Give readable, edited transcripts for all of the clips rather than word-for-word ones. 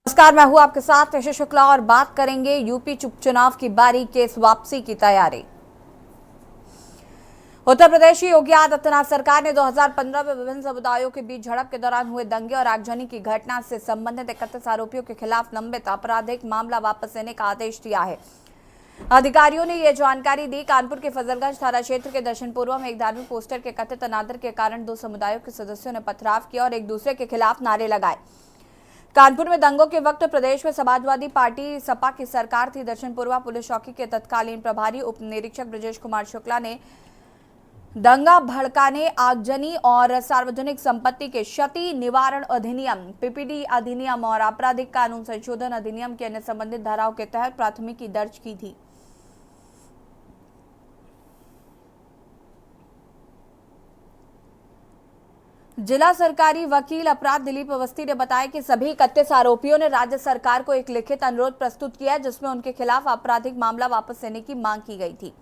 नमस्कार, मैं हूं आपके साथ यश शुक्ला और बात करेंगे यूपी उपचुनाव की बारी केस वापसी की तैयारी। उत्तर प्रदेश की योगी आदित्यनाथ सरकार ने 2015 में विभिन्न समुदायों के बीच झड़प के दौरान हुए दंगे और आगजनी की घटना से संबंधित 31 आरोपियों के खिलाफ लंबित आपराधिक मामला वापस लेने का आदेश दिया है। अधिकारियों ने यह जानकारी दी। कानपुर के फजलगंज थाना क्षेत्र के दक्षिण पूर्व में एक धार्मिक पोस्टर के कथित अनादर के कारण दो समुदायों के सदस्यों ने पथराव किया और एक दूसरे के खिलाफ नारे लगाए। कानपुर में दंगों के वक्त प्रदेश में समाजवादी पार्टी सपा की सरकार थी। दक्षिण पूर्व पुलिस चौकी के तत्कालीन प्रभारी उप निरीक्षक ब्रजेश कुमार शुक्ला ने दंगा भड़काने, आगजनी और सार्वजनिक संपत्ति के क्षति निवारण अधिनियम, पीपीडी अधिनियम और आपराधिक कानून संशोधन अधिनियम के अन्य संबंधित धाराओं के तहत प्राथमिकी दर्ज की थी। जिला सरकारी वकील अपराध दिलीप अवस्थी ने बताया कि सभी 31 आरोपियों ने राज्य सरकार को एक लिखित अनुरोध प्रस्तुत किया है, जिसमें उनके खिलाफ आपराधिक मामला वापस लेने की मांग की गई थी।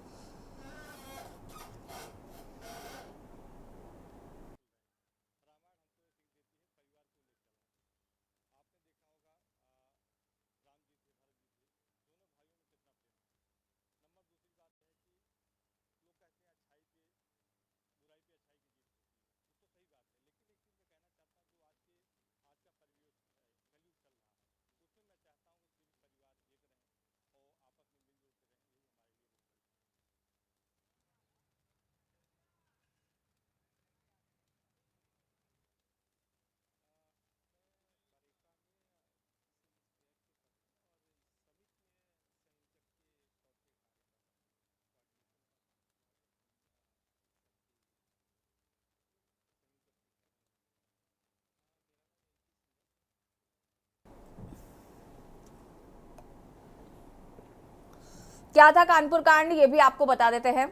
क्या था कानपुर कांड, ये भी आपको बता देते हैं।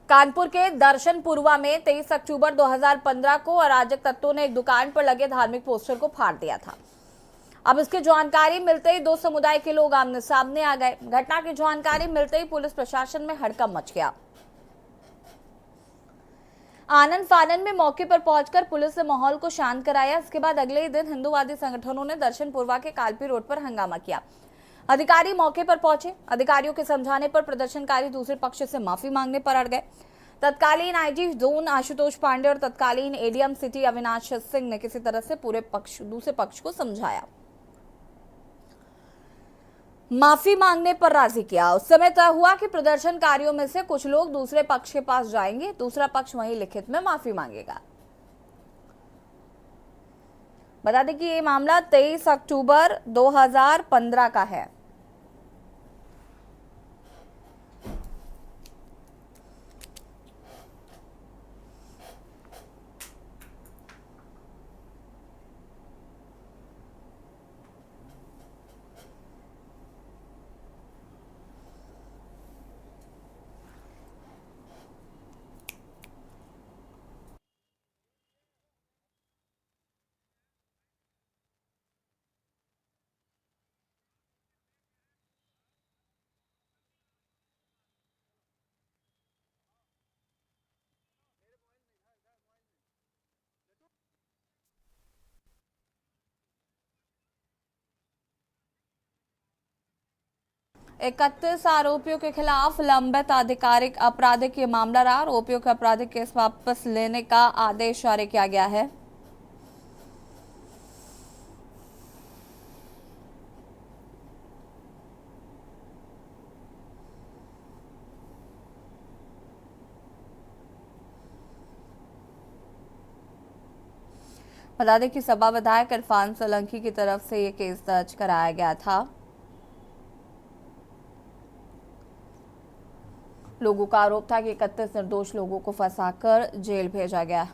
कानपुर के दर्शन पूर्वा में 23 अक्टूबर 2015 को अराजक तत्वों ने एक दुकान पर लगे धार्मिक पोस्टर को फाड़ दिया था। अब इसकी जानकारी मिलते ही दो समुदाय के लोग आमने सामने आ गए। घटना की जानकारी मिलते ही पुलिस प्रशासन में हड़कंप मच गया। आनंद फानन में मौके पर पहुंचकर पुलिस ने माहौल को शांत कराया। इसके बाद अगले ही दिन हिंदूवादी संगठनों ने दर्शन पूर्वा के कालपी रोड पर हंगामा किया। अधिकारी मौके पर पहुंचे। अधिकारियों के समझाने पर प्रदर्शनकारी दूसरे पक्ष से माफी मांगने पर अड़ गए। तत्कालीन आईजी जोन आशुतोष पांडे और तत्कालीन एडीएम सिटी अविनाश सिंह ने किसी तरह से दूसरे पक्ष को समझाया, माफी मांगने पर राजी किया। उस समय तय हुआ कि प्रदर्शनकारियों में से कुछ लोग दूसरे पक्ष के पास जाएंगे, दूसरा पक्ष वहीं लिखित में माफी मांगेगा। बता दें कि ये मामला 23 अक्टूबर 2015 का है। इकतीस आरोपियों के खिलाफ लंबित आधिकारिक आपराधिक ये मामला रहा। आरोपियों के आपराधिक केस वापस लेने का आदेश जारी किया गया है। बता दें कि सपा विधायक इरफान सोलंकी की तरफ से ये केस दर्ज कराया गया था। लोगों का आरोप था कि 31 निर्दोष लोगों को फंसाकर जेल भेजा गया।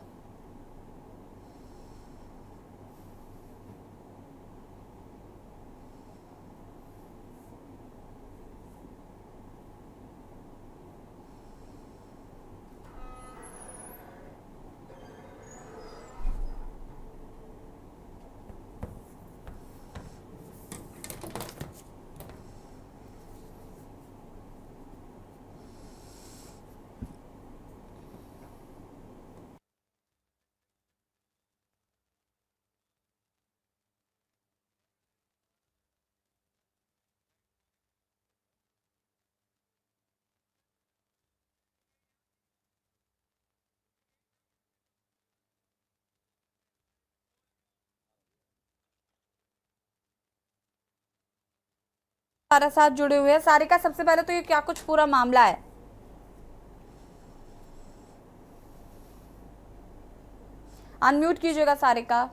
हमारे साथ जुड़े हुए हैं। सारिका, सबसे पहले तो ये क्या कुछ पूरा मामला है? अनम्यूट कीजिएगा सारिका।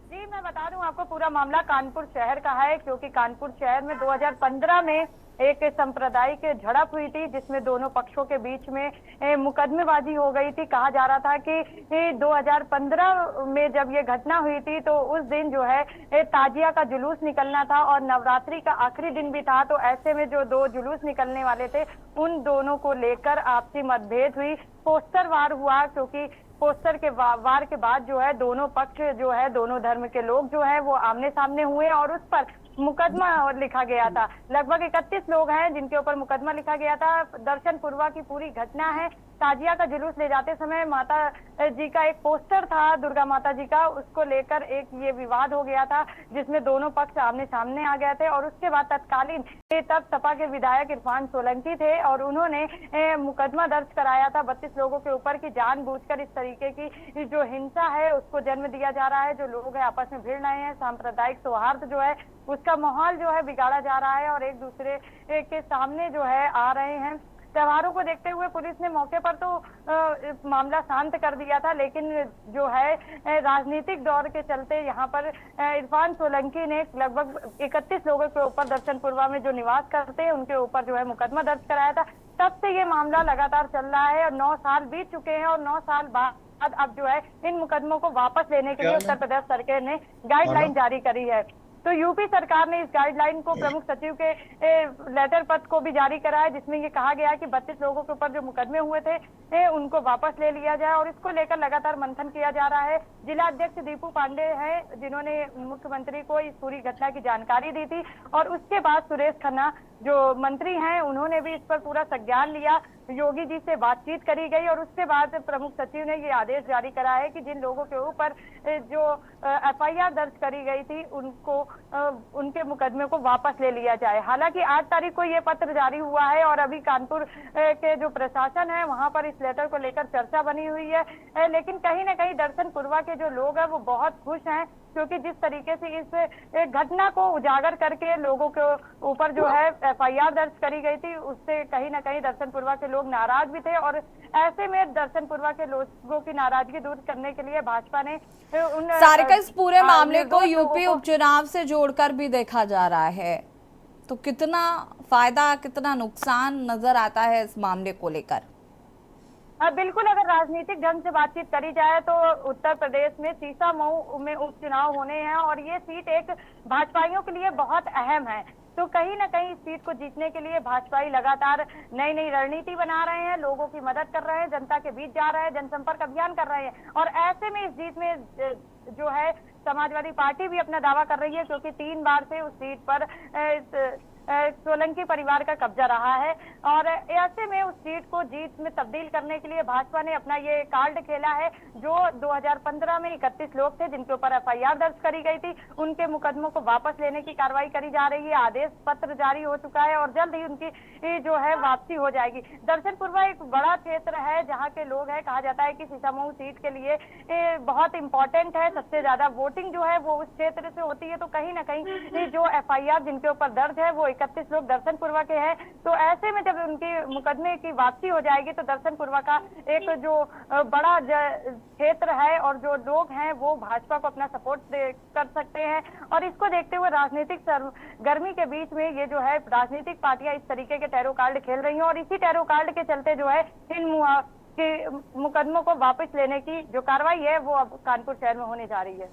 जी, मैं बता दूं आपको, पूरा मामला कानपुर शहर का है, क्योंकि कानपुर शहर में 2015 में एक सांप्रदायिक झड़प हुई थी, जिसमें दोनों पक्षों के बीच में मुकदमेबाजी हो गई थी। कहा जा रहा था कि 2015 में जब ये घटना हुई थी तो उस दिन जो है ताजिया का जुलूस निकलना था और नवरात्रि का आखिरी दिन भी था। तो ऐसे में जो दो जुलूस निकलने वाले थे, उन दोनों को लेकर आपसी मतभेद हुई, पोस्टर वार हुआ, क्योंकि पोस्टर के वार के बाद जो है दोनों पक्ष जो है, दोनों धर्म के लोग जो है वो आमने सामने हुए और उस पर मुकदमा लिखा गया था। लगभग 31 लोग हैं जिनके ऊपर मुकदमा लिखा गया था। दर्शन पूर्वा की पूरी घटना है। ताजिया का जुलूस ले जाते समय माता जी का एक पोस्टर था, दुर्गा माता जी का, उसको लेकर एक ये विवाद हो गया था, जिसमें दोनों पक्ष आमने सामने आ गए थे। और उसके बाद तत्कालीन तब सपा के विधायक इरफान सोलंकी थे और उन्होंने मुकदमा दर्ज कराया था 32 लोगों के ऊपर की जानबूझकर इस तरीके की जो हिंसा है उसको जन्म दिया जा रहा है। जो लोग हैं आपस में भिड़ रहे हैं, सांप्रदायिक सौहार्द जो है उसका माहौल जो है बिगाड़ा जा रहा है और एक दूसरे के सामने जो है आ रहे हैं। त्योहारों को देखते हुए पुलिस ने मौके पर तो मामला शांत कर दिया था, लेकिन जो है राजनीतिक दौर के चलते यहाँ पर इरफान सोलंकी ने लगभग 31 लोगों के ऊपर दर्शनपुरवा में जो निवास करते हैं उनके ऊपर जो है मुकदमा दर्ज कराया था। तब से ये मामला लगातार चल रहा है और 9 साल बीत चुके हैं और 9 साल बाद अब जो है इन मुकदमों को वापस लेने के लिए उत्तर प्रदेश सरकार ने गाइडलाइन जारी करी है। तो यूपी सरकार ने इस गाइडलाइन को प्रमुख सचिव के लेटर पत्र को भी जारी करा है, जिसमें ये कहा गया है कि 32 लोगों के ऊपर जो मुकदमे हुए थे उनको वापस ले लिया जाए और इसको लेकर लगातार मंथन किया जा रहा है। जिला अध्यक्ष दीपू पांडे हैं जिन्होंने मुख्यमंत्री को इस पूरी घटना की जानकारी दी थी और उसके बाद सुरेश खन्ना जो मंत्री हैं उन्होंने भी इस पर पूरा संज्ञान लिया। योगी जी से बातचीत करी गई और उसके बाद प्रमुख सचिव ने ये आदेश जारी करा है कि जिन लोगों के ऊपर जो एफआईआर दर्ज करी गई थी उनको उनके मुकदमे को वापस ले लिया जाए। हालांकि 8 तारीख को ये पत्र जारी हुआ है और अभी कानपुर के जो प्रशासन है वहां पर इस लेटर को लेकर चर्चा बनी हुई है, लेकिन कहीं ना कहीं दर्शनपुरवा के जो लोग हैं वो बहुत खुश हैं, क्योंकि जिस तरीके से इस घटना को उजागर करके लोगों के ऊपर जो है एफआईआर दर्ज करी गई थी उससे कहीं ना कहीं दर्शनपुरवा के लोग नाराज भी थे और ऐसे में दर्शनपुरवा के लोगों की नाराजगी दूर करने के लिए भाजपा ने सारिका इस पूरे मामले को यूपी उपचुनाव से जोड़कर भी देखा जा रहा है, तो कितना फायदा कितना नुकसान नजर आता है इस मामले को लेकर? बिल्कुल, अगर राजनीतिक ढंग से बातचीत करी जाए तो उत्तर प्रदेश में सीसामऊ में उपचुनाव होने हैं और ये सीट एक भाजपाइयों के लिए बहुत अहम है। तो कहीं ना कहीं इस सीट को जीतने के लिए भाजपाई लगातार नई नई रणनीति बना रहे हैं, लोगों की मदद कर रहे हैं, जनता के बीच जा रहे हैं, जनसंपर्क अभियान कर रहे हैं और ऐसे में इस जीत में जो है समाजवादी पार्टी भी अपना दावा कर रही है, क्योंकि 3 बार से उस सीट पर सोलंकी परिवार का कब्जा रहा है और ऐसे में उस सीट को जीत में तब्दील करने के लिए भाजपा ने अपना ये कार्ड खेला है। जो 2015 में 31 लोग थे जिनके ऊपर एफआईआर दर्ज करी गई थी उनके मुकदमों को वापस लेने की कार्रवाई करी जा रही है। आदेश पत्र जारी हो चुका है और जल्द ही उनकी जो है वापसी हो जाएगी। दर्शनपुरवा एक बड़ा क्षेत्र है जहाँ के लोग है, कहा जाता है कि सीसामऊ सीट के लिए बहुत इंपॉर्टेंट है, सबसे ज्यादा वोटिंग जो है वो उस क्षेत्र से होती है। तो कहीं ना कहीं जो एफआईआर जिनके ऊपर दर्ज है वो 31 लोग दर्शनपुरवा के हैं। तो ऐसे में जब उनकी मुकदमे की वापसी हो जाएगी तो दर्शनपुरवा का एक जो बड़ा क्षेत्र है और जो लोग हैं वो भाजपा को अपना सपोर्ट कर सकते हैं और इसको देखते हुए राजनीतिक गर्मी के बीच में ये जो है राजनीतिक पार्टियां इस तरीके के टैरो कार्ड खेल रही हैं और इसी टैरो कार्ड के चलते जो है इन मुकदमों को वापस लेने की जो कार्रवाई है वो अब कानपुर शहर में होने जा रही है।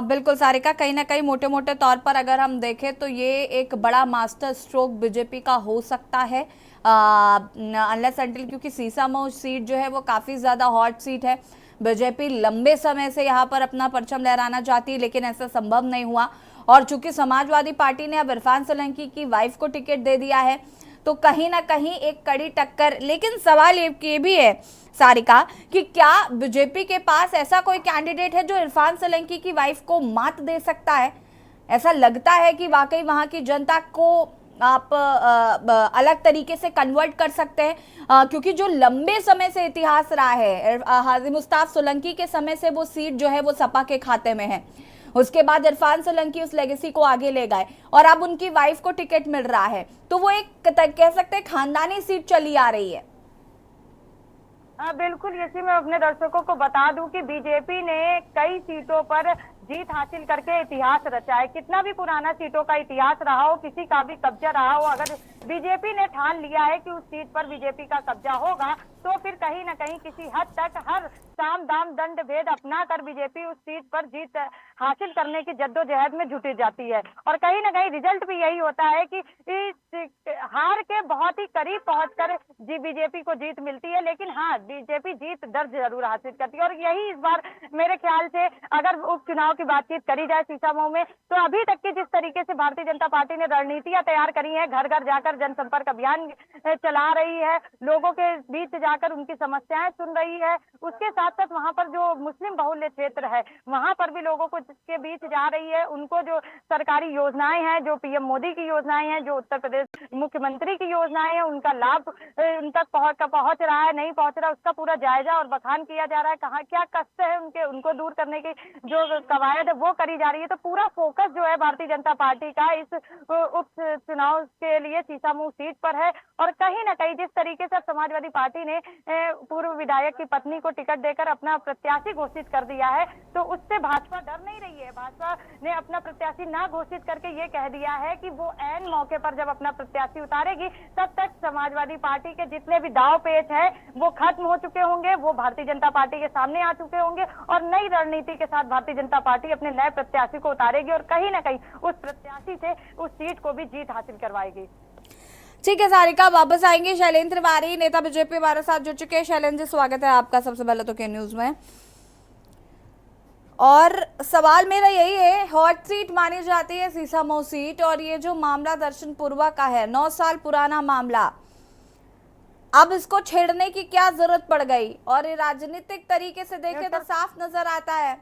बिल्कुल सारिका, कहीं ना कहीं मोटे मोटे तौर पर अगर हम देखें तो ये एक बड़ा मास्टर स्ट्रोक बीजेपी का हो सकता है, अनलेस अंटिल, क्योंकि सीसामऊ सीट जो है वो काफ़ी ज़्यादा हॉट सीट है। बीजेपी लंबे समय से यहाँ पर अपना परचम लहराना चाहती है लेकिन ऐसा संभव नहीं हुआ और चूंकि समाजवादी पार्टी ने अब इरफान सोलंकी की वाइफ को टिकट दे दिया है तो कहीं ना कहीं एक कड़ी टक्कर। लेकिन सवाल ये भी है सारिका कि क्या बीजेपी के पास ऐसा कोई कैंडिडेट है जो इरफान सोलंकी की वाइफ को मात दे सकता है? ऐसा लगता है कि वाकई वहां की जनता को आप अलग तरीके से कन्वर्ट कर सकते हैं, क्योंकि जो लंबे समय से इतिहास रहा है हाजी मुस्ताफ सोलंकी के समय से वो सीट जो है वो सपा के खाते में है। उसके बाद इरफान सोलंकी उस लेगेसी को आगे ले गए और अब उनकी वाइफ को टिकट मिल रहा है, तो वो एक कह सकते हैं खानदानी सीट चली आ रही है। हाँ बिल्कुल, इसी में अपने दर्शकों को बता दूं कि बीजेपी ने कई सीटों पर जीत हासिल करके इतिहास रचा है। कितना भी पुराना सीटों का इतिहास रहा हो, किसी का भी कब्जा रहा हो, अगर बीजेपी ने ठान लिया है कि उस सीट पर बीजेपी का कब्जा होगा, तो फिर कहीं न कहीं किसी हद तक हर साम दाम दंड भेद अपना कर बीजेपी उस सीट पर जीत हासिल करने की जद्दोजहद में जुटी जाती है। और कहीं न कहीं रिजल्ट भी यही होता है कि इस हार के बहुत ही करीब पहुंचकर बीजेपी को जीत मिलती है, लेकिन हाँ, बीजेपी जीत दर्ज जरूर हासिल करती है। और यही इस बार मेरे ख्याल से अगर उपचुनाव की बातचीत करी जाए सीसामऊ में, तो अभी तक की जिस तरीके से भारतीय जनता पार्टी ने रणनीतियां तैयार करी हैं, घर घर जाकर जनसंपर्क अभियान चला रही है, लोगों के बीच जाकर उनकी समस्याएं सुन रही है, उसके साथ साथ वहां पर जो मुस्लिम बहुल्य क्षेत्र है वहां पर भी लोगों को के बीच जा रही है, उनको जो सरकारी योजनाएं हैं, जो पीएम मोदी की योजनाएं हैं, जो उत्तर प्रदेश मुख्यमंत्री की योजनाएं हैं, उनका लाभ उन तक पहुंच रहा है नहीं पहुंच रहा, उसका पूरा जायजा और बखान किया जा रहा है। कहाँ क्या कष्ट है उनको दूर करने की जो कवायद है वो करी जा रही है। तो पूरा फोकस जो है भारतीय जनता पार्टी का इस उप चुनाव के लिए सीसामऊ सीट पर है। और कहीं ना कहीं जिस तरीके से समाजवादी पार्टी ने पूर्व विधायक की पत्नी को टिकट देकर अपना प्रत्याशी घोषित कर दिया है, तो उससे भाजपा डर नहीं रही है। भाजपा ने अपना प्रत्याशी ना घोषित करके ये कह दिया है कि वो ऐन मौके पर जब अपना प्रत्याशी उतारेगी तब तक समाजवादी पार्टी के जितने भी दाव पेच है वो खत्म हो चुके होंगे, वो भारतीय जनता पार्टी के सामने आ चुके होंगे और नई रणनीति के साथ भारतीय जनता पार्टी अपने नए प्रत्याशी को उतारेगी और कहीं ना कहीं उस प्रत्याशी से उस सीट को भी जीत हासिल करवाएगी। ठीक है सारिका, वापस आएंगे। शैलेंद्र तिवारी नेता बीजेपी हमारे साथ जुड़ चुके हैं। शैलेंद्र जी, स्वागत है आपका सबसे पहले तो के न्यूज में। और सवाल मेरा यही है, हॉट सीट मानी जाती है सीसामऊ सीट, और ये जो मामला दर्शन पूर्वा का है, 9 साल पुराना मामला, अब इसको छेड़ने की क्या जरूरत पड़ गई? और ये राजनीतिक तरीके से देखे तो साफ नजर आता है।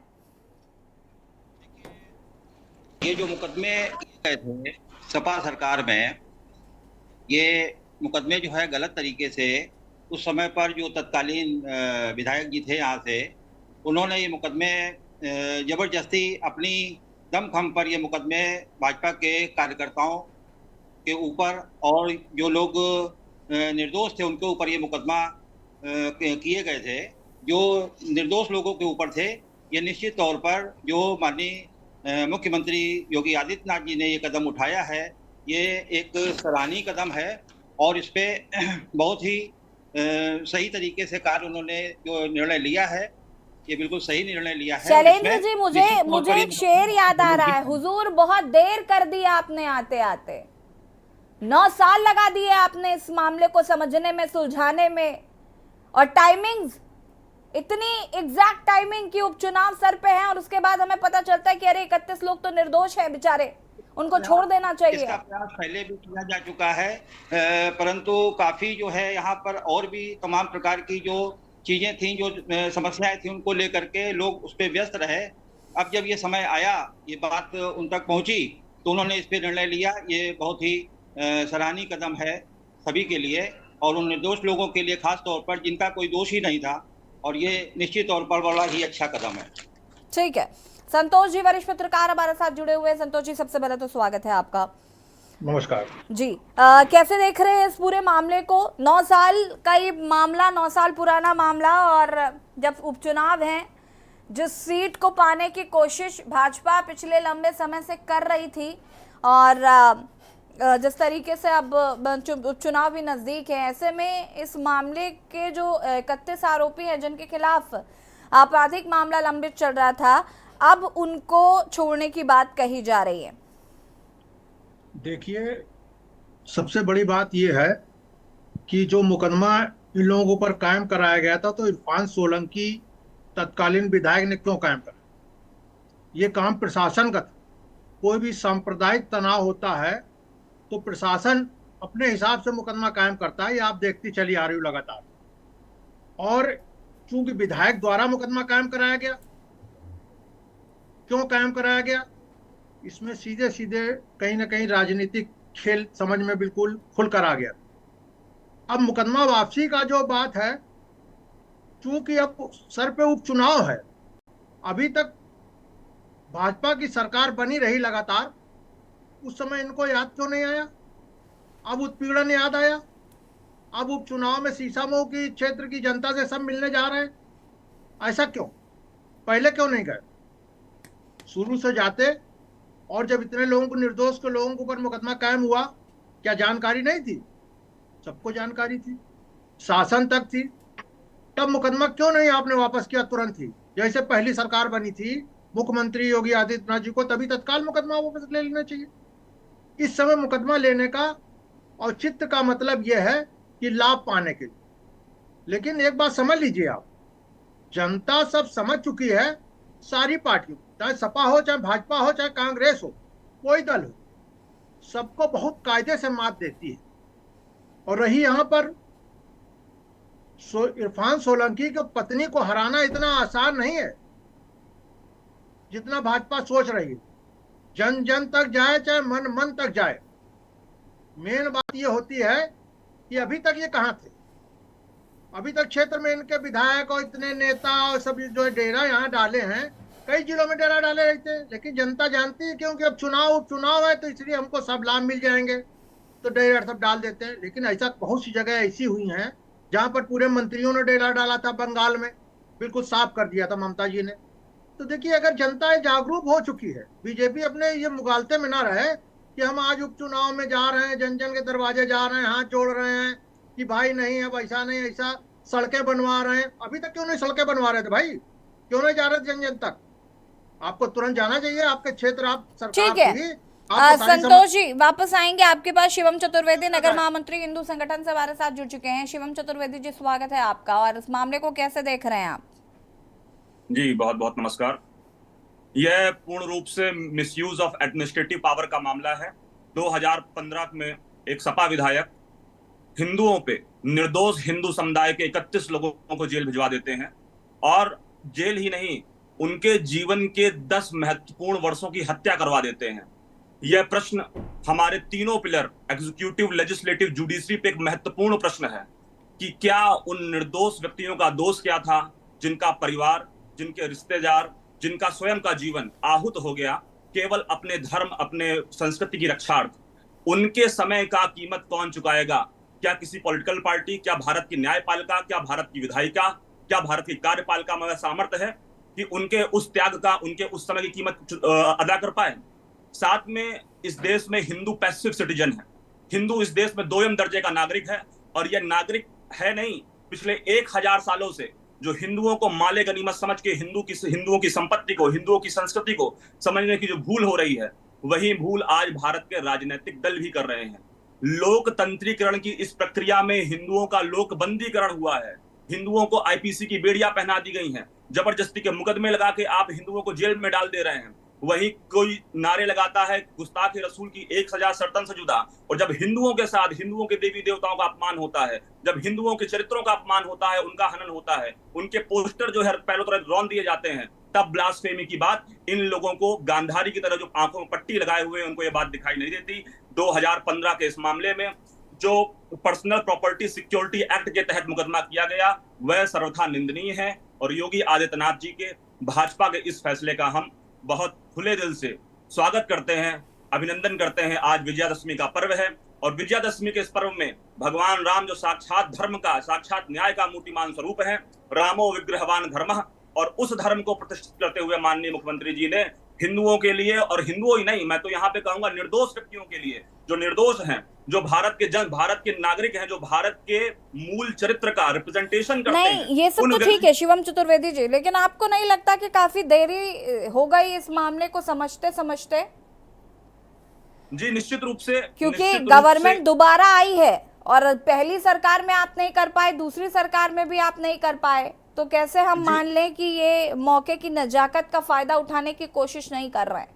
ये जो मुकदमे गए थे सपा सरकार में, ये मुकदमे जो है गलत तरीके से उस समय पर जो तत्कालीन विधायक जी थे यहाँ से, उन्होंने ये मुकदमे जबरदस्ती अपनी दमखम पर ये मुकदमे भाजपा के कार्यकर्ताओं के ऊपर और जो लोग निर्दोष थे उनके ऊपर ये मुकदमा किए गए थे। जो निर्दोष लोगों के ऊपर थे, ये निश्चित तौर पर जो माननीय मुख्यमंत्री योगी आदित्यनाथ जी ने ये कदम उठाया है, ये एक सराहनीय कदम है और इस पे बहुत ही सही तरीके से कार्य उन्होंने जो निर्णय लिया है, ये बिल्कुल सही निर्णय लिया है। शैलेंद्र जी, मुझे एक शेर याद आ रहा है, हुजूर बहुत देर कर दिया आपने आते आते, 9 साल लगा दिए आपने इस मामले को समझने में, सुलझाने में, और टाइमिंग्स इतनी एग्जैक्ट टाइमिंग की उपचुनाव सर पे है और उसके बाद हमें पता चलता है कि अरे 31 लोग तो निर्दोष हैं बेचारे, उनको छोड़ देना चाहिए। इसका प्रयास पहले भी किया जा चुका है, परंतु काफी जो है यहाँ पर और भी तमाम प्रकार की जो चीजें थी, जो समस्याएं थी, उनको लेकर के लोग उस पर व्यस्त रहे। अब जब ये समय आया, ये बात उन तक पहुंची, तो उन्होंने इस पर निर्णय लिया। ये बहुत ही सराहनीय कदम है सभी के लिए और उन निर्दोष लोगों के लिए, खास तौर पर जिनका कोई दोष ही नहीं था, और ये निश्चित तौर पर बड़ा ही अच्छा कदम है। ठीक है, संतोष जी वरिष्ठ पत्रकार हमारे साथ जुड़े हुए हैं। संतोष जी, सबसे पहले तो स्वागत है आपका। नमस्कार जी। कैसे देख रहे हैं इस पूरे मामले को? 9 साल का ये मामला, 9 साल पुराना मामला, और जब उपचुनाव है, जिस सीट को पाने की कोशिश भाजपा पिछले लंबे समय से कर रही थी, और जिस तरीके से अब उपचुनाव भी नजदीक है, ऐसे में इस मामले के जो 31 आरोपी हैं जिनके खिलाफ आपराधिक मामला लंबित चल रहा था, अब उनको छोड़ने की बात कही जा रही है। देखिए, सबसे बड़ी बात यह है कि जो मुकदमा इन लोगों के ऊपर कायम कराया गया था, तो इरफान सोलंकी तत्कालीन विधायक ने क्यों कायम करा? ये काम प्रशासन का था। कोई भी सांप्रदायिक तनाव होता है तो प्रशासन अपने हिसाब से मुकदमा कायम करता है, ये आप देखती चली आ रही हो लगातार। और चूंकि विधायक द्वारा मुकदमा कायम कराया गया, क्यों कायम कराया गया? इसमें सीधे सीधे कहीं ना कहीं राजनीतिक खेल समझ में बिल्कुल खुलकर आ गया। अब मुकदमा वापसी का जो बात है, चूंकि अब सर पे उपचुनाव है, अभी तक भाजपा की सरकार बनी रही लगातार, उस समय इनको याद क्यों नहीं आया? अब उत्पीड़न याद आया? अब उपचुनाव में सीसामऊ की क्षेत्र की जनता से सब मिलने जा रहे हैं? ऐसा क्यों? पहले क्यों नहीं गए? शुरू से जाते, और जब इतने लोगों को, निर्दोष के लोगों के ऊपर मुकदमा कायम हुआ, क्या जानकारी नहीं थी? सबको जानकारी थी, शासन तक थी। तब मुकदमा क्यों नहीं आपने वापस किया तुरंत ही? जैसे पहली सरकार बनी थी मुख्यमंत्री योगी आदित्यनाथ जी को, तभी तत्काल मुकदमा वापस ले लेना चाहिए। इस समय मुकदमा लेने का औचित्य का मतलब यह है कि लाभ पाने के लिए। लेकिन एक बात समझ लीजिए आप, जनता सब समझ चुकी है, सारी पार्टियों, चाहे सपा हो, चाहे भाजपा हो, चाहे कांग्रेस हो, कोई दल हो, सबको बहुत कायदे से मात देती है। और रही यहां पर इरफान सोलंकी की पत्नी को हराना इतना आसान नहीं है जितना भाजपा सोच रही है। जन जन तक जाए, चाहे मन मन तक जाए। मेन बात यह होती है कि अभी तक ये कहां थे? अभी तक क्षेत्र में इनके विधायक और इतने नेता और सब जो डेरा यहाँ डाले हैं, कई जिलों में डेरा डाले रहते हैं, लेकिन जनता जानती है क्योंकि अब उपचुनाव है, तो इसलिए हमको सब लाभ मिल जाएंगे, तो डेरा सब डाल देते हैं। लेकिन ऐसा बहुत सी जगह ऐसी हुई हैं जहां पर पूरे मंत्रियों ने डेरा डाला था। बंगाल में बिल्कुल साफ कर दिया था ममता जी ने। तो देखिए, अगर जनता जागरूक हो चुकी है, बीजेपी अपने ये मुगालते में ना रहे कि हम आज उपचुनाव में जा रहे हैं, जन जन के दरवाजे जा रहे हैं, हाथ जोड़ रहे हैं कि भाई नहीं है, वैसा नहीं, ऐसा, सड़कें बनवा रहे हैं। अभी तक क्यों नहीं सड़कें बनवा रहे थे भाई? क्यों नहीं जा रहे थे जन जन तक? आपको तुरंत जाना चाहिए, आपके क्षेत्र, आप सरकार ठीक है। थी। संतोष जी, वापस आएंगे आपके पास। शिवम चतुर्वेदी, नगर महामंत्री हिंदू संगठन से हमारे साथ जुड़ चुके हैं। शिवम चतुर्वेदी जी, स्वागत है आपका। और इस मामले को कैसे देख रहे हैं आप? जी बहुत बहुत नमस्कार। यह पूर्ण रूप से मिसयूज ऑफ एडमिनिस्ट्रेटिव पावर का मामला है। 2015 में एक सपा विधायक हिंदुओं पे, निर्दोष हिंदू समुदाय के 31 लोगों को जेल भिजवा देते हैं, और जेल ही नहीं, उनके जीवन के 10 महत्वपूर्ण वर्षों की हत्या करवा देते हैं। यह प्रश्न हमारे तीनों पिलर, एग्जीक्यूटिव, लेजिस्लेटिव, जुडिशरी पे एक महत्वपूर्ण प्रश्न है कि क्या उन निर्दोष व्यक्तियों का दोष क्या था, जिनका परिवार, जिनके रिश्तेदार, जिनका स्वयं का जीवन आहूत हो गया केवल अपने धर्म, अपने संस्कृति की रक्षार्थ। उनके समय का कीमत कौन चुकाएगा? क्या किसी पॉलिटिकल पार्टी, क्या भारत की न्यायपालिका, क्या भारत की विधायिका, क्या भारत की कार्यपालिका में सामर्थ्य है कि उनके उस त्याग का, उनके उस समय की कीमत अदा कर पाए? साथ में इस देश में हिंदू पैसिव सिटीजन है। हिंदू इस देश में दोयम दर्जे का नागरिक है, और यह नागरिक है नहीं, पिछले 1000 सालों से जो हिंदुओं को माले गनीमत समझ के हिंदुओं की संपत्ति को, हिंदुओं की संस्कृति को समझने की जो भूल हो रही है, वही भूल आज भारत के राजनीतिक दल भी कर रहे हैं। लोकतंत्रीकरण की इस प्रक्रिया में हिंदुओं का लोकबंदीकरण हुआ है। हिंदुओं को आईपीसी की बेड़ियां पहना दी गई हैं, जबरदस्ती के मुकदमे लगा के आप हिंदुओं को जेल में डाल दे रहे हैं। वही कोई नारे लगाता है गुस्ताखी रसूल की 1 सजा सर्तन से जुदा, और जब हिंदुओं के साथ हिंदुओं के देवी देवताओं का अपमान होता है, जब हिंदुओं के चरित्रों का अपमान होता है, उनका हनन होता है, उनके पोस्टर जो है पैरों तरह रौंद दिए जाते हैं, तब ब्लास्फेमी की बात इन लोगों को गांधारी की तरह जो आंखों में पट्टी लगाए हुए उनको ये बात दिखाई नहीं देती। 2015 के इस मामले में जो पर्सनल प्रॉपर्टी सिक्योरिटी एक्ट के तहत मुकदमा किया गया, वह सर्वथा निंदनीय है, और योगी आदित्यनाथ जी के, भाजपा के इस फैसले का हम बहुत खुले दिल से स्वागत करते हैं, अभिनंदन करते हैं। आज विजयादशमी का पर्व है, और विजयादशमी के इस पर्व में भगवान राम जो साक्षात धर्म का, साक्षात न्याय का मूर्तिमान स्वरूप है, रामो विग्रहवान धर्मः, और उस धर्म को प्रतिष्ठित करते हुए माननीय मुख्यमंत्री जी ने हिंदुओं के लिए, और हिंदुओं ही नहीं, मैं तो यहाँ पे कहूंगा निर्दोष व्यक्तियों के लिए, जो निर्दोष हैं, जो भारत के नागरिक हैं, जो भारत के मूल चरित्र का रिप्रेजेंटेशन करते हैं। नहीं, ये सब तो ठीक है शिवम चतुर्वेदी जी, लेकिन आपको नहीं लगता कि काफी देरी हो गई इस मामले को समझते समझते? जी निश्चित रूप से, क्योंकि गवर्नमेंट दोबारा आई है, और पहली सरकार में आप नहीं कर पाए, दूसरी सरकार में भी आप नहीं कर पाए, तो कैसे हम मान लें कि ये मौके की नजाकत का फायदा उठाने की कोशिश नहीं कर रहे हैं?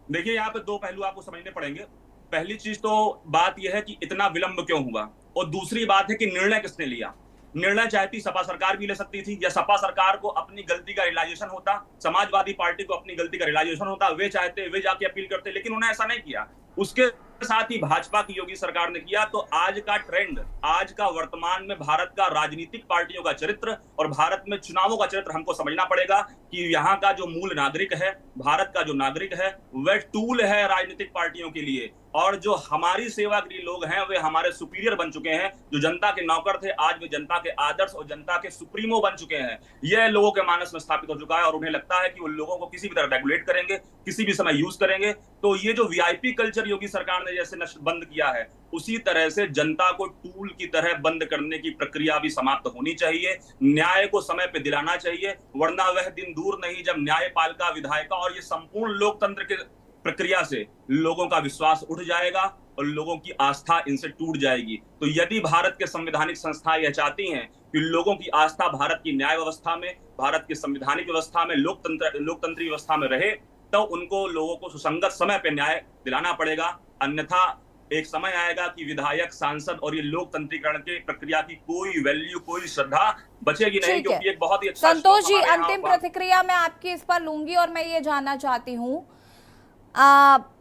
देखिए, यहाँ पे 2 पहलू आपको समझने पड़ेंगे। पहली चीज तो बात यह है कि इतना विलंब क्यों हुआ, और दूसरी बात है कि निर्णय किसने लिया। निर्णय चाहती सपा सरकार भी ले सकती थी, या सपा सरकार को अपनी गलती का रियलाइजेशन होता, समाजवादी पार्टी को अपनी गलती का रियलाइजेशन होता, वे चाहते, वे जाके अपील करते, लेकिन उन्हें ऐसा नहीं किया। उसके साथ ही भाजपा की योगी सरकार ने किया। तो आज का ट्रेंड, आज का वर्तमान में भारत का राजनीतिक पार्टियों का चरित्र और भारत में चुनावों का चरित्र हमको समझना पड़ेगा कि यहाँ का जो मूल नागरिक है, भारत का जो नागरिक है, वह टूल है राजनीतिक पार्टियों के लिए, और जो हमारी सेवा के लिए लोग हैं वे हमारे सुपीरियर बन चुके हैं। जो जनता के नौकर थे आज वे जनता के आदर्श और जनता के सुप्रीमो बन चुके हैं। यह लोगों के मानस में स्थापित हो चुका है और उन्हें लगता है कि वो लोगों को किसी भी तरह रेगुलेट करेंगे, किसी भी समय यूज करेंगे। तो ये जो वीआईपी कल्चर योगी सरकार ने जैसे बंद किया है, उसी तरह से जनता को टूल की तरह बंद करने की प्रक्रिया भी समाप्त होनी चाहिए। न्याय को समय पे दिलाना चाहिए, वरना वह दिन दूर नहीं जब न्यायपालिका, विधायिका और ये संपूर्ण लोकतंत्र के प्रक्रिया से लोगों का विश्वास उठ जाएगा और लोगों की आस्था इनसे टूट जाएगी। तो यदि भारत के संवैधानिक संस्थाएं यह चाहती हैं कि लोगों की आस्था भारत की न्याय व्यवस्था में, भारत की संवैधानिक व्यवस्था में, लोकतंत्री व्यवस्था में रहे, तो उनको लोगों को सुसंगत समय पे न्याय दिलाना पड़ेगा। अन्यथा एक समय आएगा कि विधायक, सांसद और ये लोकतंत्रीकरण की प्रक्रिया की कोई वैल्यू, कोई श्रद्धा बचेगी नहीं, क्योंकि एक बहुत ही अच्छा संतोष जी, अंतिम प्रतिक्रिया मैं आपकी इस पर लूंगी और मैं ये जानना चाहती हूँ,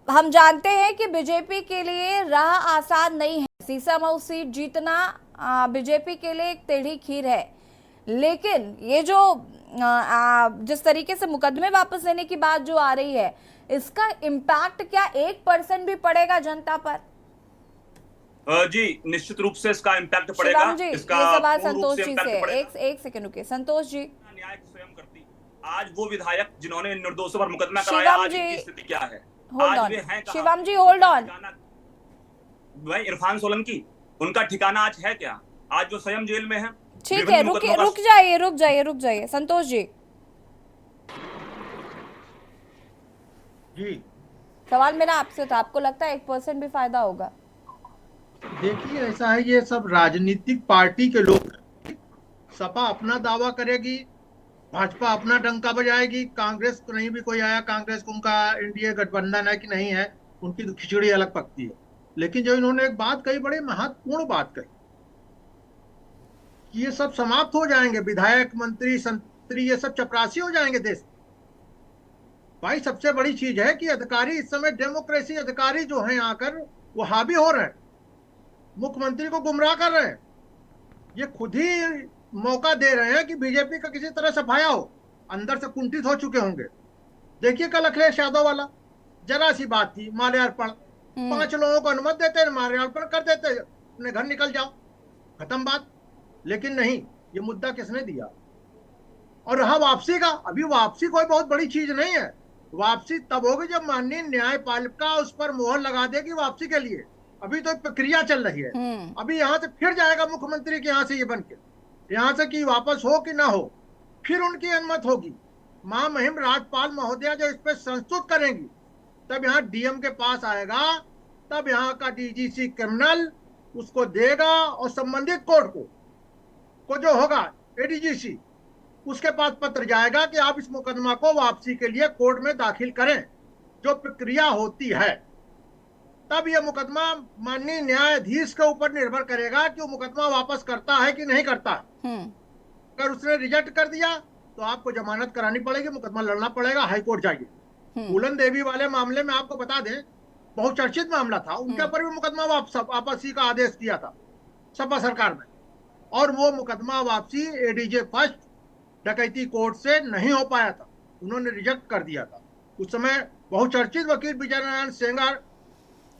हम जानते हैं कि बीजेपी के लिए राह आसान नहीं है, सीसामऊ सीट जीतना बीजेपी के लिए एक टेढ़ी खीर है, लेकिन ये जो जिस तरीके से मुकदमे वापस लेने की बात जो आ रही है, इसका इम्पैक्ट क्या 1% भी पड़ेगा जनता पर? जी निश्चित रूप से इसका इम्पैक्ट पड़ेगा। जी, इसका ये सवाल संतोष जी से, एक सेकंड रुकिए संतोष जी। न्याय को स्वयं करती आज वो विधायक जिन्होंने निर्दोषों पर मुकदमा कराया, आज की स्थिति क्या है? आज वे हैं कहां? शिवम जी होल्ड ऑन। वही इरफान सोलंकी, उनका ठिकाना आज है क्या? आज जो स्वयं जेल में है। ठीक है, रुक जाइए संतोष जी। जी सवाल मेरा आपसे था, आपको लगता है 1% भी फायदा होगा? देखिए ऐसा है, ये सब राजनीतिक पार्टी के लोग, सपा अपना दावा करेगी, भाजपा अपना डंका बजाएगी, कांग्रेस को नहीं भी कोई आया, कांग्रेस को उनका एनडीए गठबंधन है कि नहीं है, उनकी तो खिचड़ी अलग पकती है। लेकिन जो इन्होंने एक बात कही, बड़ी महत्वपूर्ण बात कही कि ये सब समाप्त हो जाएंगे, विधायक, मंत्री, संतरी, ये सब चपरासी हो जाएंगे देश। भाई सबसे बड़ी चीज है कि अधिकारी इस समय डेमोक्रेसी, अधिकारी जो हैं आकर वो हावी हो रहे हैं, मुख्यमंत्री को गुमराह कर रहे हैं, ये खुद ही मौका दे रहे हैं कि बीजेपी का किसी तरह सफाया हो, अंदर से कुंठित हो चुके होंगे। देखिए कल अखिलेश यादव वाला जरा सी बात थी, माल्यार्पण, 5 लोगों को अनुमति देते, माल्यार्पण कर देते, अपने घर निकल जाओ, खत्म बात। लेकिन नहीं, ये मुद्दा किसने दिया? और रहा वापसी का, अभी वापसी कोई बहुत बड़ी चीज नहीं है, वापसी तब होगी जब माननीय न्यायपालिका उस पर मोहर लगा देगी वापसी के लिए। अभी तो प्रक्रिया चल रही है, अभी यहाँ से फिर जाएगा मुख्यमंत्री के यहाँ से ये बन के, यहाँ से कि वापस हो कि ना हो, फिर उनकी अनुमति होगी। महामहिम राज्यपाल महोदया जो इस पर संस्तुत करेंगी, तब यहाँ डीएम के पास आएगा, तब यहाँ का डीजीसी क्रिमिनल उसको देगा और संबंधित कोर्ट को जो होगा एडीजीसी, उसके पास पत्र जाएगा कि आप इस मुकदमा को वापसी के लिए कोर्ट में दाखिल करें। जो प्रक्रिया होती है, तब यह मुकदमा माननीय न्यायाधीश के ऊपर निर्भर करेगा कि वो मुकदमा वापस करता है कि नहीं करता है। अगर उसने रिजेक्ट कर दिया तो आपको जमानत करानी पड़ेगी, मुकदमा लड़ना पड़ेगा, हाईकोर्ट जाइए। फूलन देवी वाले मामले में आपको बता दें, बहुचर्चित मामला था, उनके ऊपर भी मुकदमा वापसी का आदेश दिया था सपा सरकार ने, और वो मुकदमा वापसी एडीजे फर्स्ट डकैती कोर्ट से नहीं हो पाया था, उन्होंने रिजेक्ट कर दिया था। उस समय बहुचर्चित वकील विजय नारायण सेंगर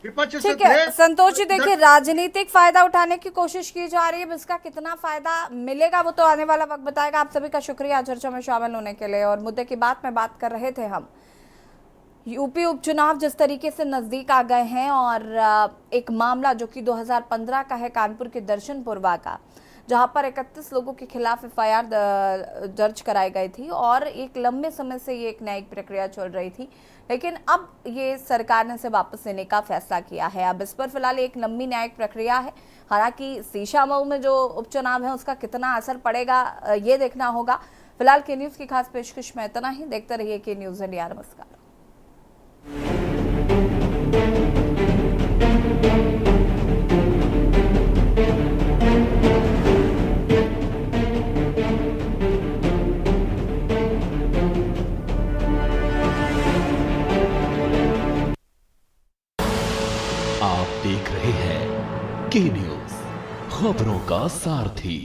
विपक्ष से थे। संतोष जी देखिए, राजनीतिक फायदा उठाने की कोशिश की जा रही है, इसका कितना फायदा मिलेगा वो तो आने वाला वक्त बताएगा। आप सभी का शुक्रिया चर्चा में शामिल होने के लिए। और मुद्दे की बात में बात कर रहे थे हम, यूपी उपचुनाव जिस तरीके से नजदीक आ गए हैं, और एक मामला जो कि 2015 का है, कानपुर के दर्शनपुरवा का, जहां पर 31 लोगों के खिलाफ एफआईआर दर्ज कराई गई थी, और एक लंबे समय से ये एक न्यायिक प्रक्रिया चल रही थी, लेकिन अब ये सरकार ने इसे वापस लेने का फैसला किया है। अब इस पर फिलहाल एक लंबी न्यायिक प्रक्रिया है। हालांकि सीशामऊ में जो उपचुनाव है उसका कितना असर पड़ेगा ये देखना होगा। फिलहाल के न्यूज की खास पेशकश में इतना ही। देखते रहिए के न्यूज इंडिया। नमस्कार। आप देख रहे हैं के न्यूज, खबरों का सारथी।